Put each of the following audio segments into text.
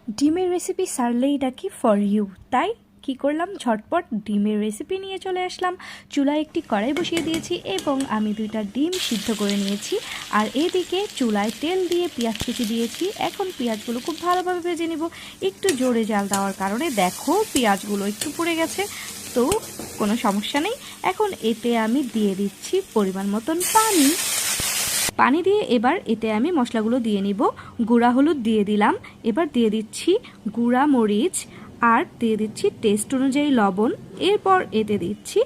ডিমের রেসিপি সারলেই ডাকি for you. তাই কি করলাম, ঝটপট ডিমের রেসিপি নিয়ে চলে আসলাম। চুলায় একটি কড়াই বসিয়ে দিয়েছি এবং আমি 2টা ডিম সিদ্ধ করে নিয়েছি। আর এদিকে চুলায় তেল দিয়ে পেঁয়াজ কুচি দিয়েছি। এখন পেঁয়াজগুলো খুব ভালোভাবে ভেজে নিব। একটু জোরে জাল দেওয়ার কারণে দেখো পেঁয়াজগুলো একটু পুড়ে গেছে, তো কোনো সমস্যা নেই। এখন এতে আমি দিয়ে দিচ্ছি পরিমাণ মতন পানি দিয়ে এবার এতে আমি মশলাগুলো দিয়ে নিব। গুঁড়া হলুদ দিয়ে দিলাম, এবার দিয়ে দিচ্ছি গুঁড়া মরিচ, আর দিয়ে দিচ্ছি টেস্ট অনুযায়ী লবণ। এরপর এতে দিচ্ছি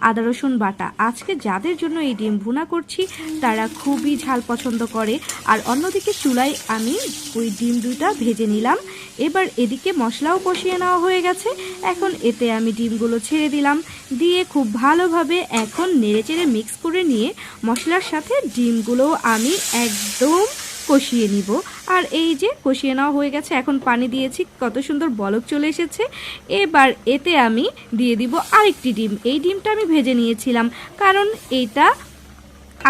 আদা রসুন বাটা। আজকে যাদের জন্য এই ডিম ভুনা করছি তারা খুবই ঝাল পছন্দ করে। আর অন্যদিকে চুলায় আমি ওই ডিম 2টা ভেজে নিলাম। এবার এদিকে মশলাও কষিয়ে নেওয়া হয়ে গেছে। এখন এতে আমি ডিমগুলো ছেড়ে দিলাম, দিয়ে খুব ভালোভাবে এখন নেড়েচেড়ে মিক্স করে নিয়ে মশলার সাথে ডিমগুলো আমি একদম কষিয়ে নিব। আর এই যে কষিয়ে নেওয়া হয়ে গেছে, এখন পানি দিয়েছি, কত সুন্দর বলক চলে এসেছে। এবার এতে আমি দিয়ে দিব আরেকটি ডিম। এই ডিমটা আমি ভেজে নিয়েছিলাম, কারণ এইটা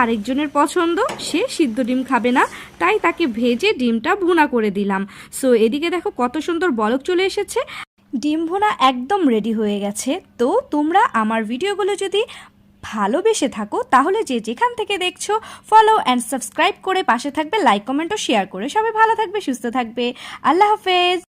আরেকজনের পছন্দ, সে সিদ্ধ ডিম খাবে না, তাই তাকে ভেজে ডিমটা ভুনা করে দিলাম। সো এদিকে দেখো কত সুন্দর বলক চলে এসেছে। ডিম ভুনা একদম রেডি হয়ে গেছে। তো তোমরা আমার ভিডিওগুলো যদি ভালোবেসে থাকো তাহলে যে যেখান থেকে দেখছো ফলো অ্যান্ড সাবস্ক্রাইব করে পাশে থাকবে, লাইক কমেন্ট ও শেয়ার করে। সবাই ভালো থাকবে, সুস্থ থাকবে। আল্লাহ হাফেজ।